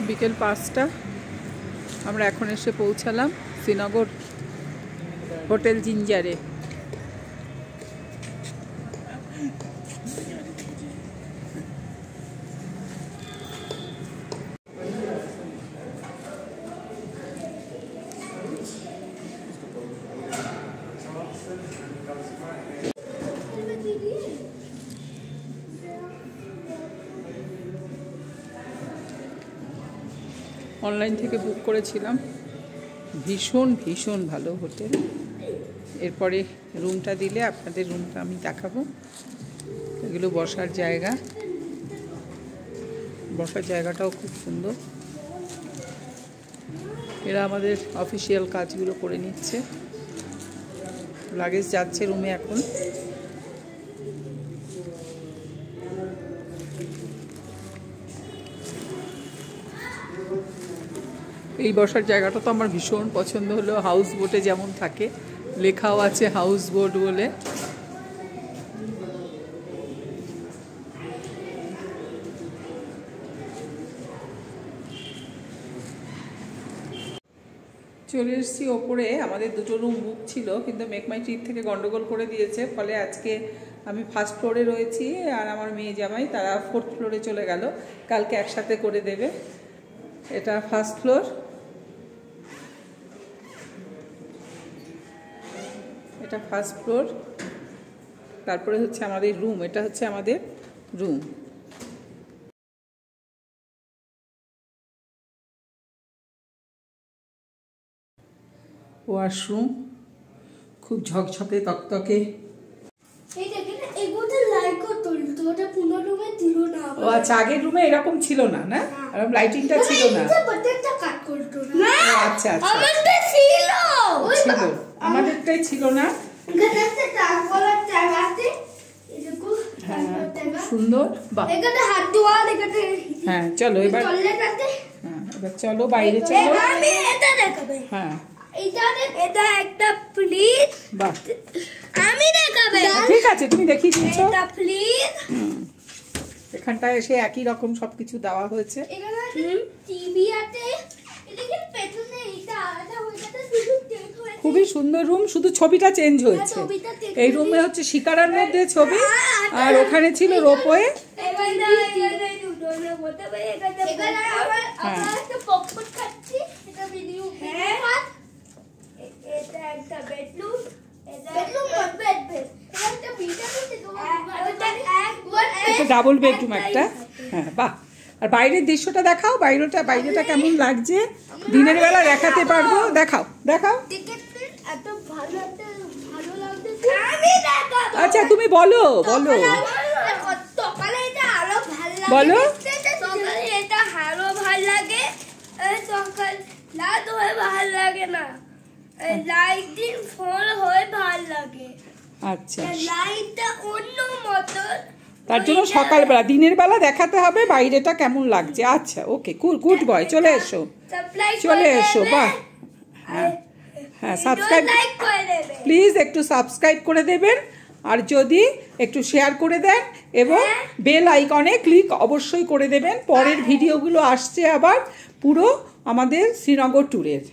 বিকেল 5টা আমরা এখন এসে পৌঁছালাম শ্রীনগর হোটেল জিঞ্জারে। অনলাইন থেকে বুক করেছিলাম, ভীষণ ভীষণ ভালো হোটেল। এরপরে রুমটা দিলে আপনাদের রুমটা আমি দেখাবো। এগুলো বসার জায়গা, বসার জায়গাটাও খুব সুন্দর। এরা আমাদের অফিসিয়াল কাজগুলো করে নিচ্ছে। লাগেজ যাচ্ছে রুমে এখন। এই বসার জায়গাটা তো আমার ভীষণ পছন্দ হলো। হাউস বোটে যেমন থাকে, লেখাও আছে হাউস বোট বলে। চলে এসেছি ওপরে। আমাদের দুটো রুম বুক ছিল, কিন্তু মেক মাই ট্রিপ থেকে গন্ডগোল করে দিয়েছে। ফলে আজকে আমি ফার্স্ট ফ্লোরে রয়েছি, আর আমার মেয়ে জামাই তারা 4th ফ্লোরে চলে গেল। কালকে একসাথে করে দেবে। এটা ফার্স্ট ফ্লোর, এটা ফার্স্ট ফ্লোর। তারপরে হচ্ছে আমাদের রুম, এটা হচ্ছে আমাদের রুম। ওয়াশরুম খুব ঝকঝকে তকতকে। ও আচ্ছা, আগের রুমে এরকম ছিল না, না এরকম লাইটিংটা ছিল না। আচ্ছা আচ্ছা, ছিল, আমাদেরটাই ছিল না। সুন্দর। হ্যাঁ চলো এবার, হ্যাঁ এবার চলো বাইরে চলো। হ্যাঁ এটা একটা প্লিজ, বাহ আমি দেখাবে। ঠিক আছে, তুমি দেখিয়ে দিচ্ছ। এটা প্লিজ, এখানটা এসে একই রকম সবকিছু দেওয়া হয়েছে। এখানে টিভি আছে, এদিকে পেছনে এটা আলাদা হয়ে গেছে, শুধু চেঞ্জ হয়েছে। খুবই সুন্দর রুম, শুধু ছবিটা চেঞ্জ হয়েছে। এই রুমে হচ্ছে শিকারার মধ্যে ছবি, আর ওখানে ছিল রোপওয়ে। এখানে দুটোর মধ্যে এখানে আবার একটা পপকর্ন খাচ্ছি, এটা ভিডিও খাচ্ছি। এটা একটা বেডরুম, এটা ডাবল বেডরুম একটা। হ্যাঁ বাহ। আর বাইরের দৃশ্যটা দেখাও, বাইরেটা কেমন লাগছে। দিনের বেলা দেখাতে পারবো, দেখাও দেখাও। আচ্ছা তুমি বলো বলো বলো। এটা আরো ভালো লাগে, সকাল রাত হয়ে ভালো লাগে না, লাইটিং ফল হয়ে ভালো লাগে। আচ্ছা, লাইটটা অন্য মতো, তার জন্য সকালবেলা, দিনের বেলা দেখাতে হবে বাইরেটা কেমন লাগছে। আচ্ছা ওকে, গুড বয়, চলে এসো চলে এসো। বাহ, হ্যাঁ হ্যাঁ, সাবস্ক্রাইব প্লিজ, একটু সাবস্ক্রাইব করে দেবেন, আর যদি একটু শেয়ার করে দেন এবং বেল আইকনে ক্লিক অবশ্যই করে দেবেন। পরের ভিডিওগুলো আসছে আবার পুরো আমাদের শ্রীনগর ট্যুরের।